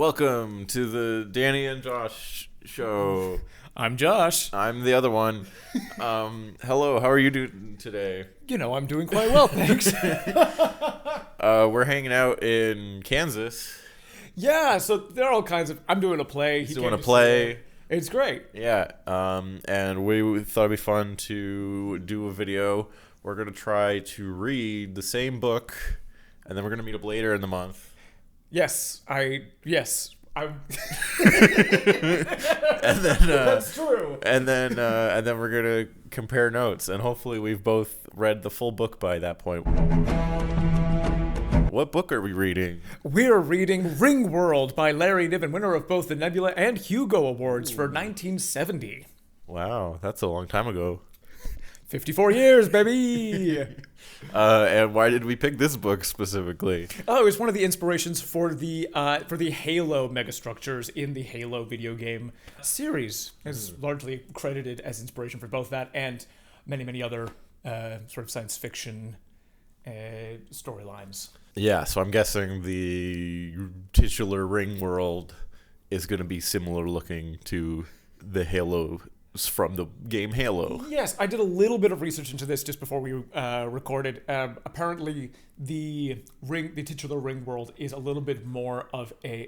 Welcome to the Danny and Josh show. I'm Josh. I'm the other one. Hello, how are you doing today? I'm doing quite well, thanks. We're hanging out in Kansas. Yeah, so there are all kinds of... I'm doing a play. He's doing a play. It's great. Yeah, and we thought it'd be fun to do a video. We're going to try to read the same book, and then we're going to meet up later in the month. Yes. And then that's true. And then we're gonna compare notes, and hopefully we've both read the full book by that point. What book are we reading? We're reading Ringworld by Larry Niven, winner of both the Nebula and Hugo Awards for 1970. Wow, that's a long time ago. 54 years, baby. And why did we pick this book specifically? Oh, it was one of the inspirations for the Halo megastructures in the Halo video game series. It's largely credited as inspiration for both that and many, many other sort of science fiction storylines. Yeah, so I'm guessing the titular Ringworld is going to be similar looking to the Halo from the game Halo. Yes, I did a little bit of research into this just before we recorded. Apparently, the titular Ringworld is a little bit more of a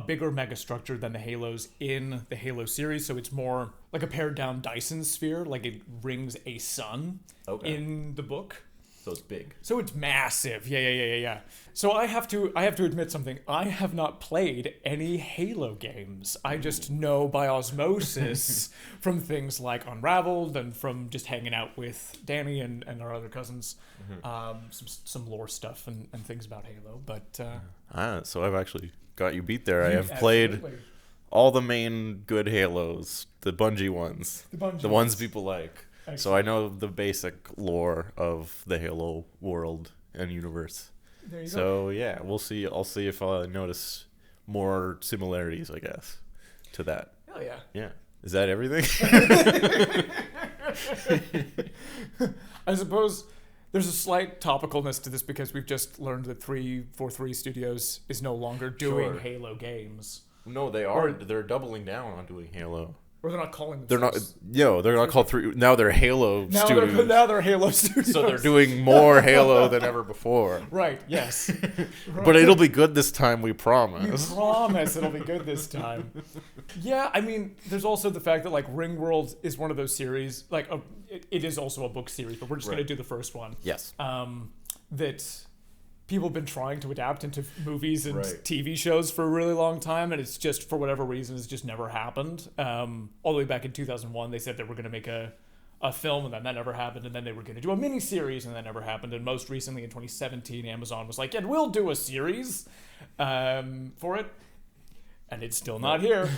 bigger megastructure than the Halos in the Halo series. So it's more like a pared down Dyson sphere, like it rings a sun in the book. So it's big. So it's massive. Yeah. So I have to admit something. I have not played any Halo games. I just know by osmosis from things like Unraveled and from just hanging out with Danny and our other cousins, some lore stuff and things about Halo. But so I've actually got you beat there. I have played all the main good Halos, the Bungie ones, the ones people like. Excellent. So I know the basic lore of the Halo world and universe. There you go. So yeah, we'll see. I'll see if I notice more similarities, I guess, to that. Hell yeah. Yeah. Is that everything? I suppose there's a slight topicalness to this because we've just learned that 343 Studios is no longer doing Halo games. No, they are. They're doubling down on doing Halo. Or they're not calling them. They're not called three. Now they're Halo Studios. Now they're Halo Studios. So they're doing more Halo than ever before. Right. Yes. But it'll be good this time. We promise. We promise it'll be good this time. Yeah. I mean, there's also the fact that like Ringworld is one of those series. Like, it is also a book series, but we're just going to do the first one. Yes. That people have been trying to adapt into movies and TV shows for a really long time, and it's just, for whatever reason, it's just never happened. All the way back in 2001, they said they were going to make a film, and then that never happened, and then they were going to do a mini-series, and that never happened, and most recently in 2017, Amazon was like, yeah, we'll do a series for it, and it's still not here.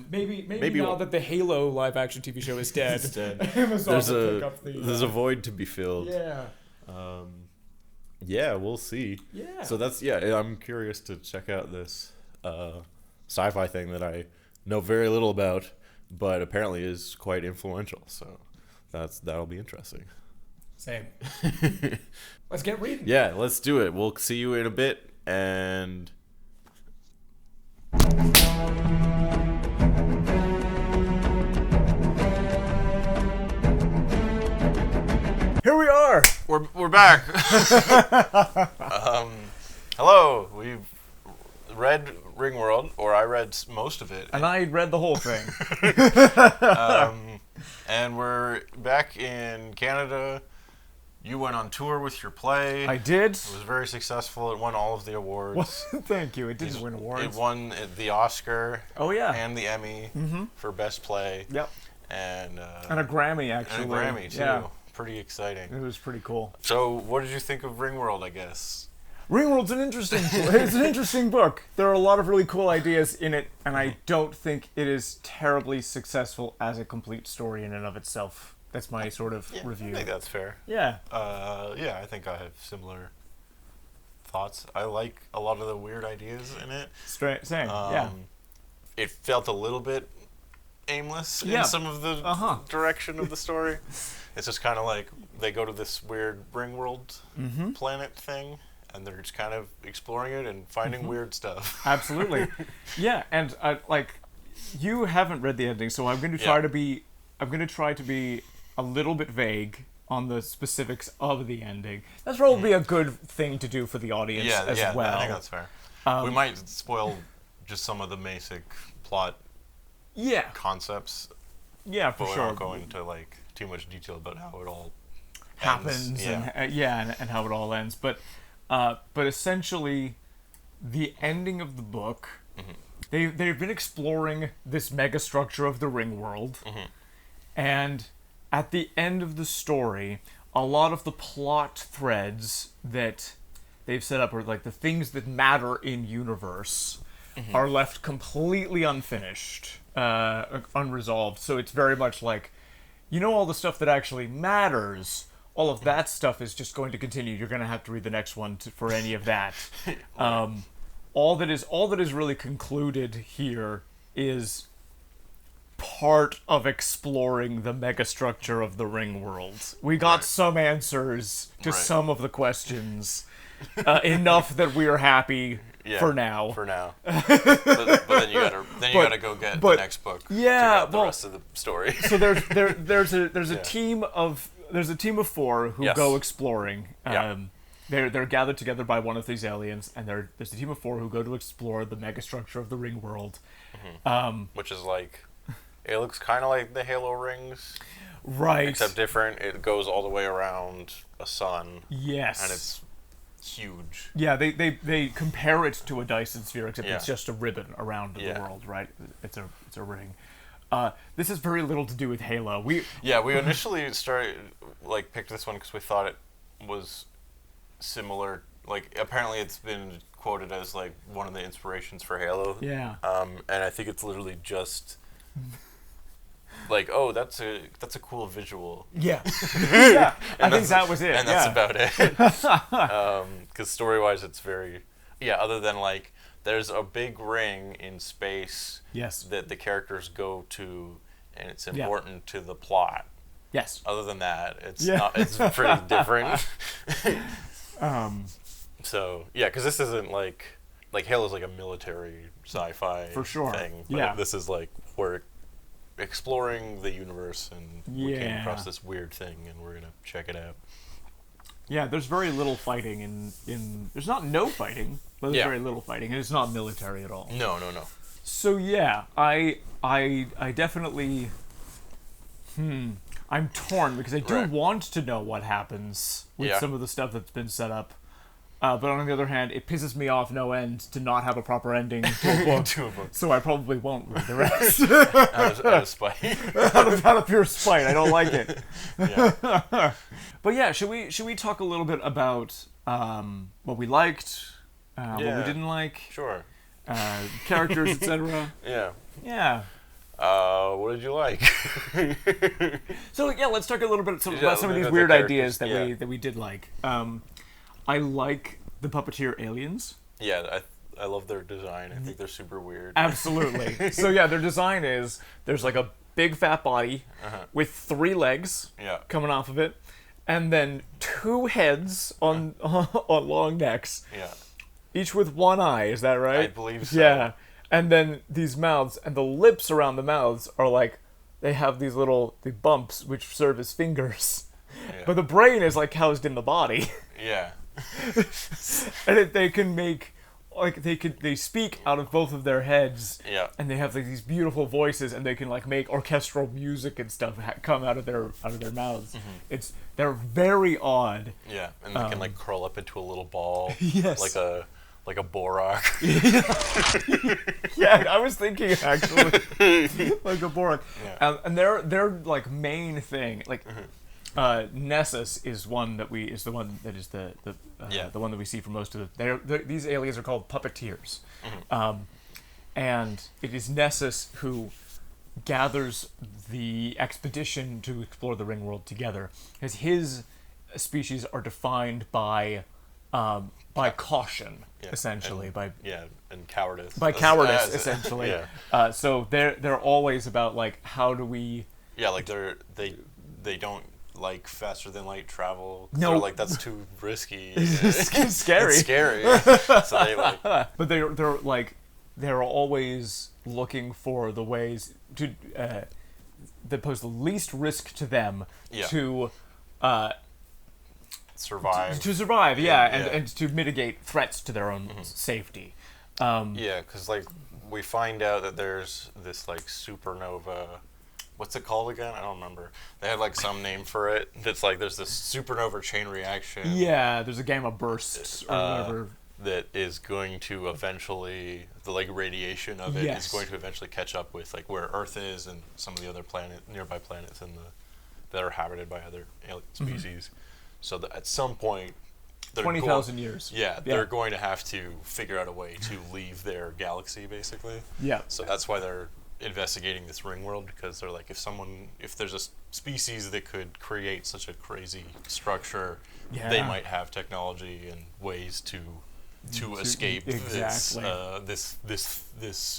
Maybe now that the Halo live-action TV show is dead, Amazon will pick up the... There's a void to be filled. Yeah. Yeah, we'll see. Yeah. So I'm curious to check out this sci-fi thing that I know very little about, but apparently is quite influential. So that'll be interesting. Same. Let's get reading. Yeah, let's do it. We'll see you in a bit, and here we are. We're back. Hello. We've read Ringworld, or I read most of it, and I read the whole thing. And we're back in Canada. You went on tour with your play. I did. It was very successful. It won all of the awards. Well, thank you. It didn't win awards. It won the Oscar. Oh yeah. And the Emmy for Best Play. Yep. And a Grammy, actually. And a Grammy too. Yeah. Pretty exciting. It was pretty cool. So, what did you think of Ringworld, I guess? Ringworld's an interesting book. There are a lot of really cool ideas in it, and I don't think it is terribly successful as a complete story in and of itself. That's my sort of review. I think that's fair. Yeah. I think I have similar thoughts. I like a lot of the weird ideas in it. Same. Yeah. It felt a little bit aimless in some of the direction of the story. It's just kind of like they go to this weird Ringworld planet thing, and they're just kind of exploring it and finding weird stuff. Absolutely. Yeah, and you haven't read the ending, so I'm going to try to be a little bit vague on the specifics of the ending. That's probably a good thing to do for the audience as well. I think that's fair. We might spoil just some of the basic plot concepts. Yeah, for sure. sure. We won't go into like too much detail about how it all happens and how it all ends. But essentially, the ending of the book, they've been exploring this megastructure of the Ringworld, and at the end of the story, a lot of the plot threads that they've set up, or like the things that matter in universe, are left completely unfinished, unresolved. So it's very much like, all the stuff that actually matters, all of that stuff is just going to continue. You're going to have to read the next one for any of that. All that is really concluded here is part of exploring the megastructure of the Ringworld. We got some answers to some of the questions, enough that we are happy for now. For now, but then you gotta go get the next book. Yeah, the rest of the story. So there's a team of 4 who go exploring. They're gathered together by one of these aliens, and there's a team of 4 who go to explore the megastructure of the Ringworld. Which is like, it looks kind of like the Halo rings, right? Except different. It goes all the way around a sun. Yes, and it's huge. Yeah, they compare it to a Dyson sphere, except it's just a ribbon around the world, right? It's a ring. This has very little to do with Halo. We initially picked this one because we thought it was similar. Like, apparently it's been quoted as like one of the inspirations for Halo. Yeah. And I think it's literally just like, oh, that's a cool visual. Yeah. Yeah. I think that was it. And that's about it. Because story-wise, it's very other than like, there's a big ring in space that the characters go to, and it's important to the plot. Yes. Other than that, it's not. It's pretty different. So because this isn't like Halo's like a military sci-fi for sure thing. But this is like, we're exploring the universe, and we came across this weird thing, and we're gonna check it out. Yeah, there's very little fighting in there's not no fighting, but there's very little fighting, and it's not military at all. No. So I definitely I'm torn, because I do want to know what happens with some of the stuff that's been set up. But on the other hand, it pisses me off no end to not have a proper ending to a book. So I probably won't read the rest. out of spite. out of pure spite. I don't like it. Yeah. But yeah, should we talk a little bit about what we liked, what we didn't like? Sure. Characters, etc. Yeah. Yeah. What did you like? So let's talk a little bit about some of these weird ideas that we did like. I like the puppeteer aliens. Yeah, I love their design. I think they're super weird. Absolutely. So their design is, there's like a big fat body with 3 legs coming off of it, and then 2 heads on long necks. Yeah. Each with 1 eye, is that right? I believe so. Yeah. And then these mouths, and the lips around the mouths are like, they have these the bumps which serve as fingers. Yeah. But the brain is like housed in the body. Yeah. And they can make, like, they speak out of both of their heads. Yeah. And they have like these beautiful voices, and they can like make orchestral music and stuff come out of their mouths. Mm-hmm. They're very odd. Yeah, and they can like curl up into a little ball. Yes. Like a Borak. Yeah, I was thinking actually like a Borak. Yeah. And their like main thing, like Nessus is the one that is the one that we see for most of these aliens are called puppeteers. Mm-hmm. And it is Nessus who gathers the expedition to explore the Ringworld together, because his species are defined by caution, essentially, and cowardice. By cowardice, essentially. Yeah. So they're always about like, how do we? Yeah, like they don't like faster than light travel. No, they're like that's too risky. It's scary. It's scary. So they like. But they're always looking for the ways to that pose the least risk to them to survive. To survive, and to mitigate threats to their own safety. Because like we find out that there's this like supernova. What's it called again? I don't remember. They had like some name for it. That's like there's this supernova chain reaction. Yeah, there's a gamma burst or whatever. That is going to eventually, the like radiation of it is going to eventually catch up with like where Earth is and some of the other nearby planets that are inhabited by other alien species. So that at some point, 20,000 years. Yeah, they're going to have to figure out a way to leave their galaxy, basically. Yeah. So that's why they're investigating this Ringworld, because they're like, if there's a species that could create such a crazy structure, they might have technology and ways to escape this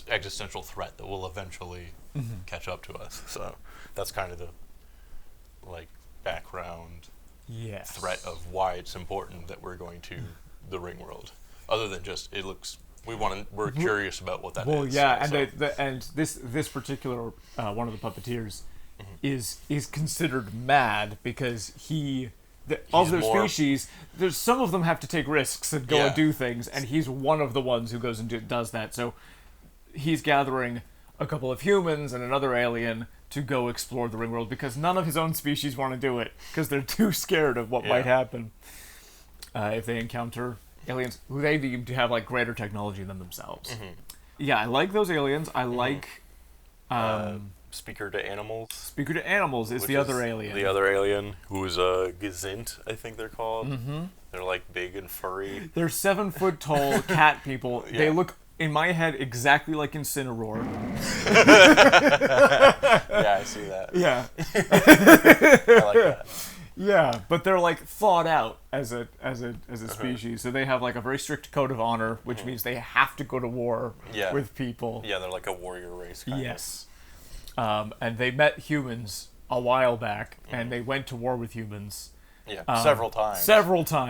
existential threat that will eventually catch up to us. So that's kind of the like background threat of why it's important that we're going to the Ringworld. Other than just we're curious about what that is. Well, yeah, and this particular one of the puppeteers is considered mad because of their species, there's some of them have to take risks and go and do things, and he's one of the ones who goes and does that. So he's gathering a couple of humans and another alien to go explore the Ringworld because none of his own species want to do it because they're too scared of what might happen if they encounter aliens who they deem to have like greater technology than themselves. Yeah, I like those aliens. I like Speaker to Animals. Speaker to Animals is the other alien. The other alien, who's a Gazint, I think they're called. They're like big and furry. They're 7 foot tall cat people. They look, in my head, exactly like Incineroar. Yeah, I see that. Yeah. I like that. Yeah, but they're like thought out as a species. So they have like a very strict code of honor, which means they have to go to war with people. Yeah, they're like a warrior race kind of. And they met humans a while back, and they went to war with humans. Yeah, several times.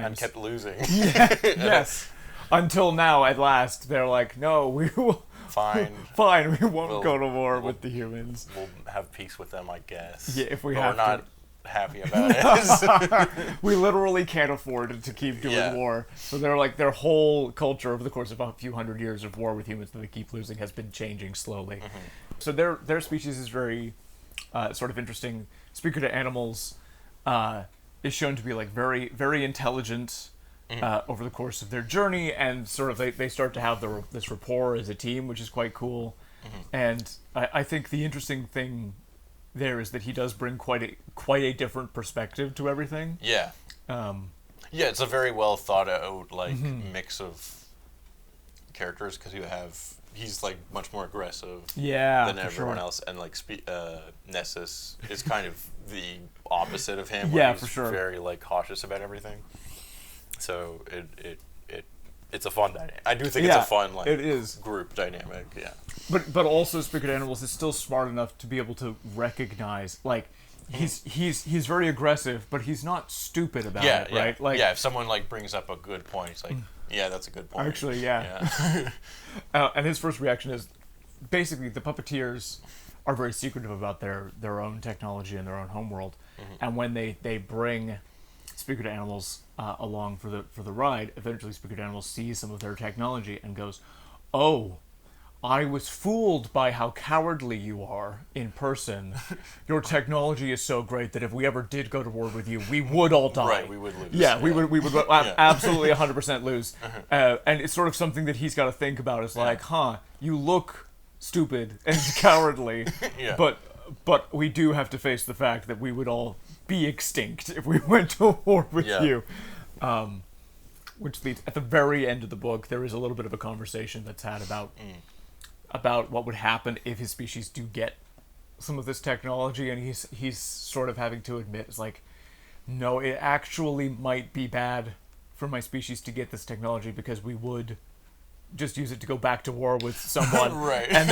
And kept losing. Yes. Until now, at last, they're like, no, we will... Fine, we won't go to war with the humans. We'll have peace with them, I guess. Yeah, if we have to. We're not happy about it. We literally can't afford to keep doing war. So they're like, their whole culture over the course of a few hundred years of war with humans that they keep losing has been changing slowly. So their species is very sort of interesting. Speaker to Animals is shown to be like very, very intelligent over the course of their journey, and sort of they start to have this rapport as a team, which is quite cool. And I think the interesting thing there is that he does bring quite a different perspective to everything. Yeah. It's a very well thought out like mix of characters, because he's like much more aggressive than everyone else, and like Nessus is kind of the opposite of him. He's very like cautious about everything. So it's a fun dynamic. I do think it's a fun group dynamic. Yeah. But also Speaker to Animals is still smart enough to be able to recognize like he's very aggressive, but he's not stupid about it, right? Like if someone like brings up a good point, it's like that's a good point. Actually, and his first reaction is basically the puppeteers are very secretive about their own technology and their own homeworld, and when they bring Speaker to Animals along for the ride, eventually Speaker to Animals sees some of their technology and goes, "Oh, I was fooled by how cowardly you are in person. Your technology is so great that if we ever did go to war with you, we would all die." Right, we would lose. Yeah, we would absolutely 100% lose. And it's sort of something that he's got to think about. Is like, you look stupid and cowardly, but we do have to face the fact that we would all be extinct if we went to war with you. Which leads, at the very end of the book, there is a little bit of a conversation that's had about what would happen if his species do get some of this technology, and he's sort of having to admit, it's like, no, it actually might be bad for my species to get this technology because we would just use it to go back to war with someone, right? And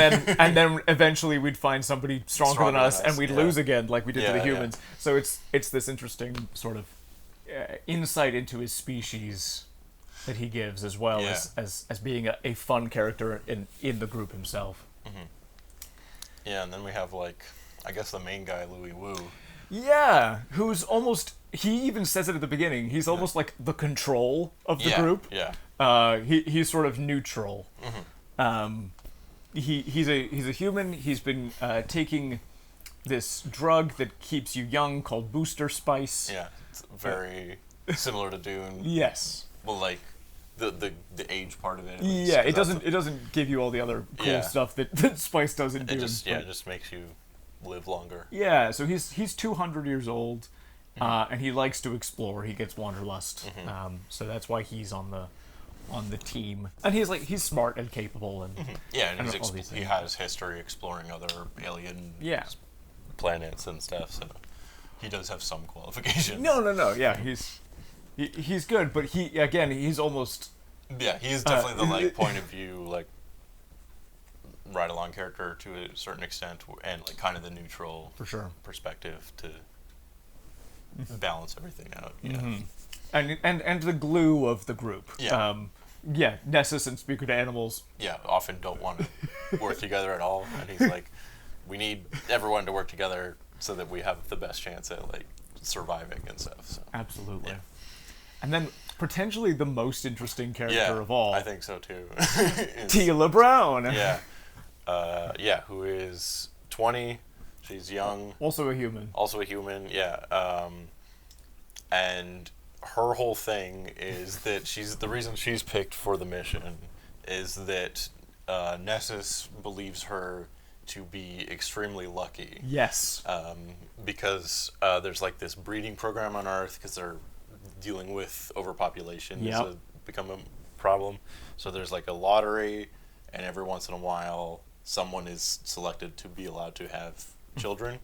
then eventually we'd find somebody stronger than us, and we'd lose again, like we did to the humans. So it's this interesting sort of insight into his species that he gives, as well as being a fun character in the group himself. Mm-hmm. Yeah, and then we have, like, I guess the main guy, Louis Wu. Yeah, who's almost, he even says it at the beginning, he's almost like the control of the group. Yeah. He's sort of neutral. Mm-hmm. He's a human. He's been taking this drug that keeps you young called booster spice. Yeah, it's very similar to Dune. Yes. Well, like the age part of it. Yeah, it doesn't give you all the other cool stuff that spice does in Dune. It just makes you live longer. Yeah, so he's 200 years old, and he likes to explore. He gets wanderlust, so that's why he's on the team. And he's smart and capable, and and he has history exploring other alien planets and stuff. So he does have some qualifications. No. Yeah, he's good, but he's almost. Yeah, he's definitely the like point of view, like ride along character to a certain extent, and like kind of the neutral perspective to balance everything out. Yeah. And the glue of the group. Yeah. Nessus and Speaker to Animals. Yeah, often don't want to work together at all, and he's like, we need everyone to work together so that we have the best chance at like surviving and stuff. So. Absolutely. Yeah. And then potentially the most interesting character of all. I think so too. Tila Brown. Who is 20. She's young. Also a human. Yeah. And her whole thing is that the reason she's picked for the mission is that Nessus believes her to be extremely lucky. Yes. Because there's like this breeding program on Earth because they're dealing with overpopulation has become a problem. So there's like a lottery, and every once in a while someone is selected to be allowed to have children.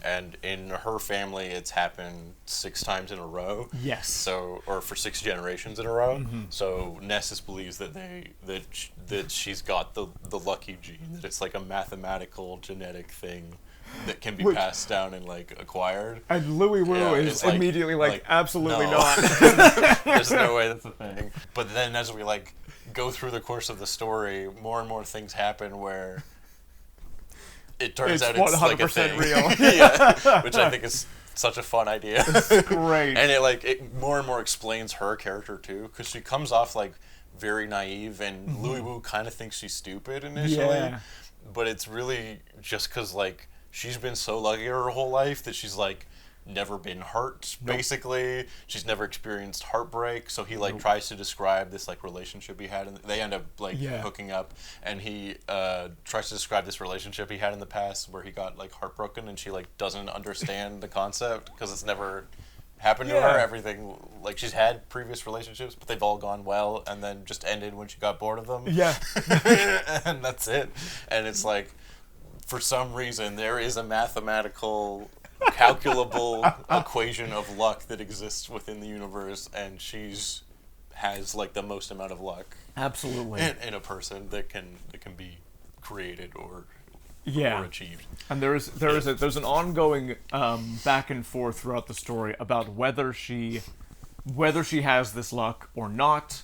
And in her family it's happened 6 times in a row. Yes. So, or for 6 generations in a row. So Nessus believes that that she's got the lucky gene, that it's like a mathematical genetic thing that can be passed down and like acquired. And Louis Wu is immediately like absolutely not. There's no way that's a thing. But then as we like go through the course of the story, more and more things happen where it turns out it's like a thing. real. Which I think is such a fun idea. It's great. And it more and more explains her character too, because she comes off like very naive, and Louis Wu kind of thinks she's stupid initially, but it's really just because like she's been so lucky her whole life that she's like never been hurt. Basically, she's never experienced heartbreak. So he like tries to describe this like relationship he had, and they end up like hooking up. And he tries to describe this relationship he had in the past where he got like heartbroken, and she like doesn't understand the concept because it's never happened to her. Everything like she's had previous relationships, but they've all gone well, and then just ended when she got bored of them. And that's it. And it's like, for some reason, there is a mathematical, calculable equation of luck that exists within the universe, and has like the most amount of luck. Absolutely. In a person that can be created or achieved. And there's an ongoing back and forth throughout the story about whether she has this luck or not,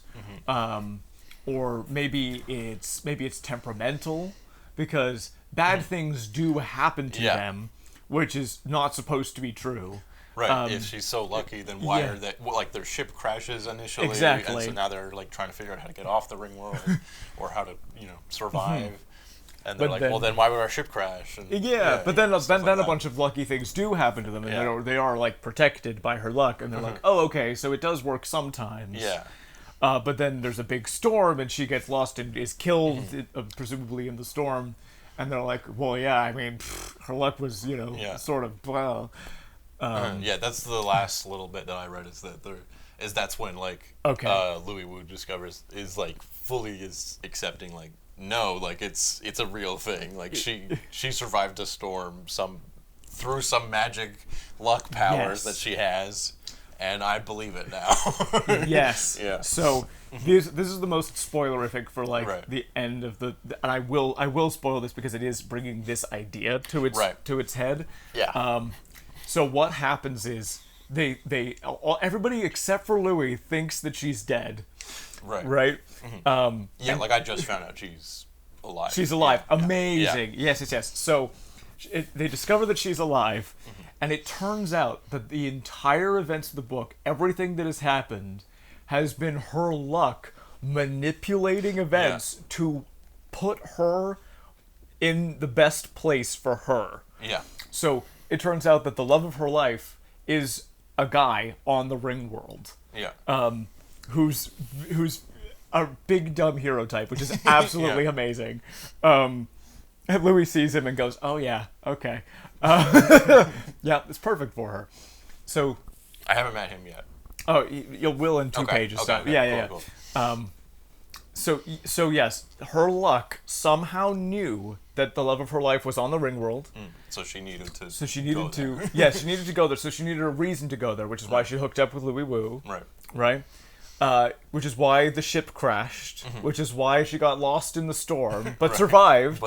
or maybe it's temperamental, because bad things do happen to them, which is not supposed to be true. Right. If she's so lucky, then why are they... Well, like, their ship crashes initially. Exactly. And so now they're, like, trying to figure out how to get off the Ringworld or how to, survive. And they're then why would our ship crash? And, but then a bunch of lucky things do happen to them, and they are, like, protected by her luck. And they're like, oh, okay, so it does work sometimes. Yeah. But then there's a big storm, and she gets lost and is killed, presumably in the storm. And they're like, well, I mean, her luck was, sort of blah. That's the last little bit that I read that's when like Louis Wu discovers fully is accepting like, no, like it's a real thing. Like she survived a storm through some magic luck powers that she has, and I believe it now. Yes. Yeah. So this is the most spoilerific for like the end of the and I will spoil this because it is bringing this idea to its head. Yeah. So what happens is everybody except for Louis thinks that she's dead. Right. Mm-hmm. Like I just found out she's alive. She's alive. Yeah. Amazing. Yeah. Yes. So they discover that she's alive, and it turns out that the entire events of the book, everything that has happened, has been her luck manipulating events to put her in the best place for her. Yeah. So it turns out that the love of her life is a guy on the Ringworld. Yeah. Who's a big dumb hero type, which is absolutely amazing. And Louis sees him and goes, "Oh yeah, okay, yeah, it's perfect for her." So I haven't met him yet. Oh, you will in 2 pages. Okay, so yeah. Cool. So yes, her luck somehow knew that the love of her life was on the Ringworld. So she needed to. She needed to go there. So she needed a reason to go there, which is why she hooked up with Louis Wu. Right. Which is why the ship crashed. Which is why she got lost in the storm, but survived.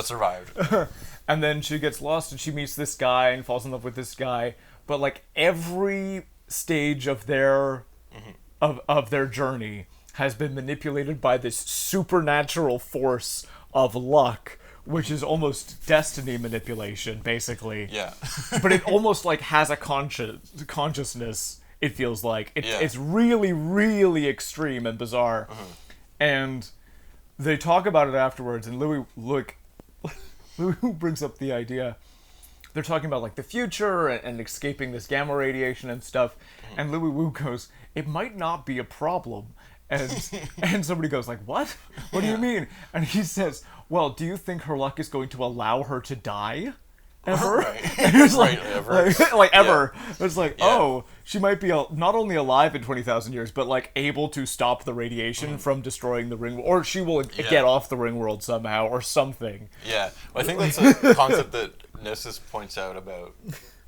And then she gets lost and she meets this guy and falls in love with this guy. But like every stage of their of their journey has been manipulated by this supernatural force of luck, which is almost destiny manipulation, basically. Yeah. But it almost like has a consciousness. It feels like it's really, really extreme and bizarre, and they talk about it afterwards. And Louis brings up the idea. They're talking about like the future and escaping this gamma radiation and stuff. And Louis Wu goes, "It might not be a problem." And somebody goes like, "What? What do you mean?" And he says, "Well, do you think her luck is going to allow her to die? Ever?" It's like, ever. It's like, oh, she might be not only alive in 20,000 years, but like able to stop the radiation from destroying the ring, or she will get off the ring world somehow, or something. Yeah, well, I think that's a concept that Nessus points out about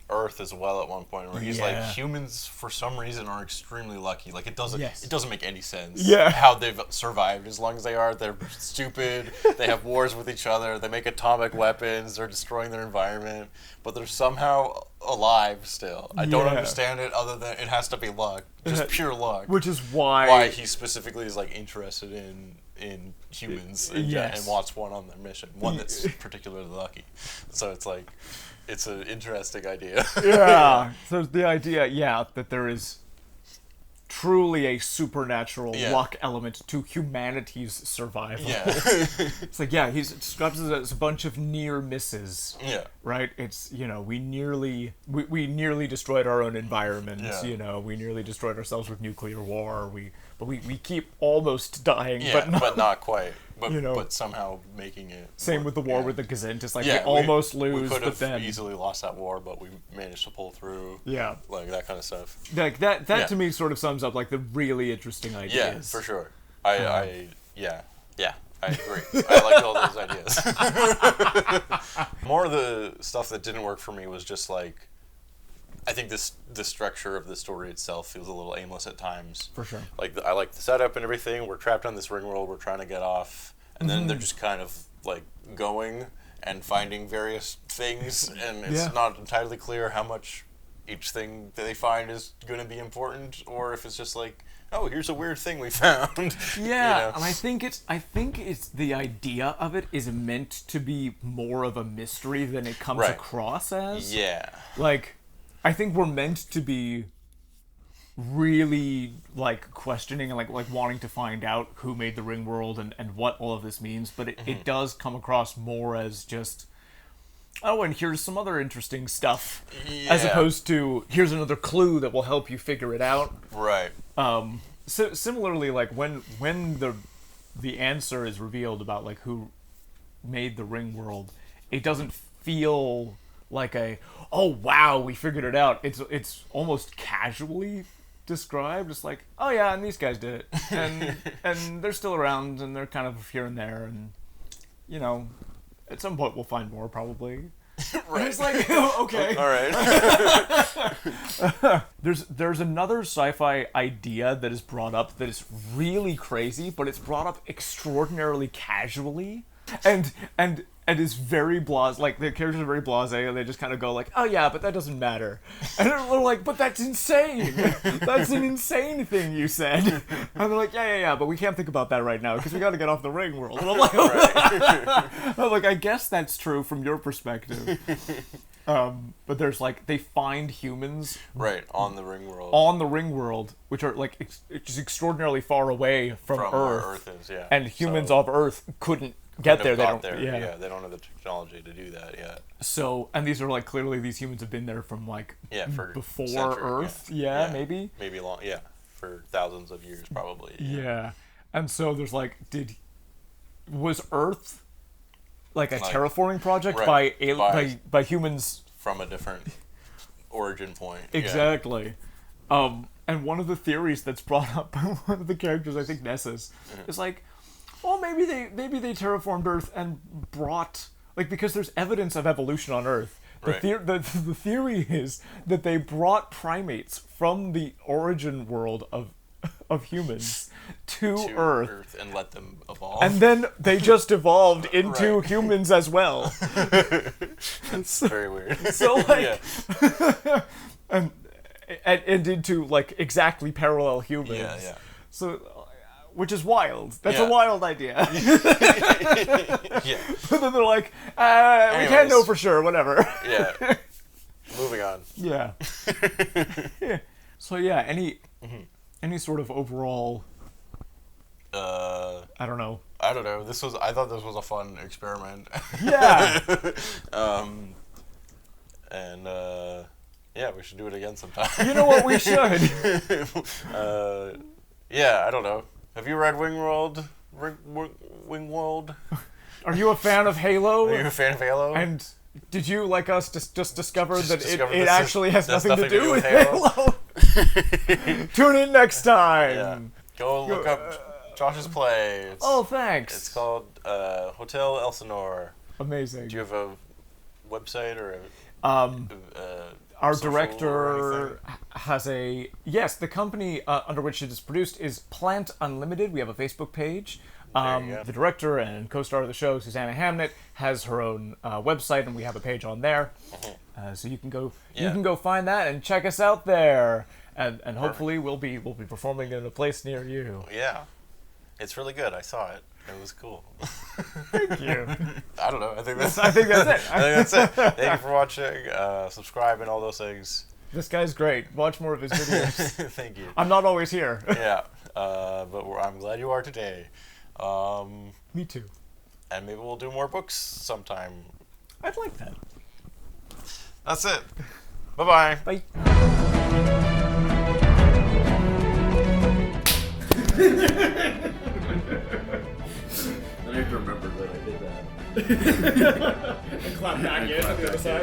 Earth as well at one point, where he's like, humans for some reason are extremely lucky. Like it doesn't make any sense how they've survived as long as they are. They're stupid. They have wars with each other. They make atomic weapons. They're destroying their environment, but they're somehow alive still. I don't understand it other than it has to be luck, just pure luck. Which is why he specifically is like interested in humans and wants one on their mission, one that's particularly lucky. So it's like. It's an interesting idea. So the idea, that there is truly a supernatural luck element to humanity's survival. It's like, he describes it as a bunch of near misses. Right? It's, we nearly destroyed our own environment. We nearly destroyed ourselves with nuclear war. We keep almost dying, but not quite. But somehow making it. Same with the war with the Gazint. It's like we almost lose, we but then easily lost that war, but we managed to pull through. Like that kind of stuff. Like that to me sort of sums up like the really interesting ideas. Yeah, for sure. I agree. I like all those ideas. More of the stuff that didn't work for me was just like, I think the structure of the story itself feels a little aimless at times. For sure. Like I like the setup and everything. We're trapped on this ring world. We're trying to get off, and then they're just kind of like going and finding various things, and it's not entirely clear how much each thing that they find is going to be important, or if it's just like, oh, here's a weird thing we found. And I think it's the idea of it is meant to be more of a mystery than it comes across as. Like, I think we're meant to be really like questioning and like wanting to find out who made the ring world and what all of this means, but it does come across more as just, oh, and here's some other interesting stuff, as opposed to here's another clue that will help you figure it out. So similarly, like when the answer is revealed about like who made the ring world, it doesn't feel like oh wow, we figured it out. It's almost casually described. It's like, oh yeah, and these guys did it, and they're still around, and they're kind of here and there, and at some point we'll find more probably. Right. And it's like, okay. All right. There's another sci-fi idea that is brought up that is really crazy, but it's brought up extraordinarily casually, and is very blasé. Like, the characters are very blasé, and they just kind of go like, oh yeah, but that doesn't matter. And they're like, but that's insane. That's an insane thing you said. And they're like, yeah, but we can't think about that right now because we got to get off the Ringworld. And I'm like, I'm like, I guess that's true from your perspective. But there's like, they find humans on the Ringworld, which are like just extraordinarily far away from Earth. Where Earth is, and humans of Earth couldn't get there. They don't have the technology to do that yet. So, and these are like, clearly these humans have been there from like for before centuries, Earth. Maybe long, for thousands of years probably. And so there's like, was Earth like a terraforming project by humans from a different origin point? Exactly. And one of the theories that's brought up by one of the characters, I think Nessus, is like, well, maybe they terraformed Earth and brought, like, because there's evidence of evolution on Earth. The theory is that they brought primates from the origin world of humans to Earth and let them evolve. And then they just evolved into humans as well. It's very weird. So like, and into like exactly parallel humans. Yeah. So, which is wild. That's a wild idea. But then they're like, we can't know for sure. Whatever. Moving on. Yeah. So any sort of overall. I don't know. I thought this was a fun experiment. Yeah. We should do it again sometime. You know what, we should. I don't know. Have you read Ringworld? Ringworld? Are you a fan of Halo? Are you a fan of Halo? And did you, like us, just discover that it actually has nothing to do with Halo? Tune in next time. Yeah. Go look up Josh's play. Thanks. It's called Hotel Elsinore. Amazing. Do you have a website or our director has the company under which it is produced is Plant Unlimited. We have a Facebook page. The director and co-star of the show, Susanna Hamnett, has her own website, and we have a page on there. So you can go find that and check us out there, and hopefully we'll be performing in a place near you. Yeah, it's really good. I saw it. It was cool. Thank you. I don't know. I think that's it. Thank you for watching. Subscribe and all those things. This guy's great. Watch more of his videos. Thank you. I'm not always here. But I'm glad you are today. Me too. And maybe we'll do more books sometime. I'd like that. That's it. Bye-bye. Bye. I have to remember that I did that. And clap back in on the other side.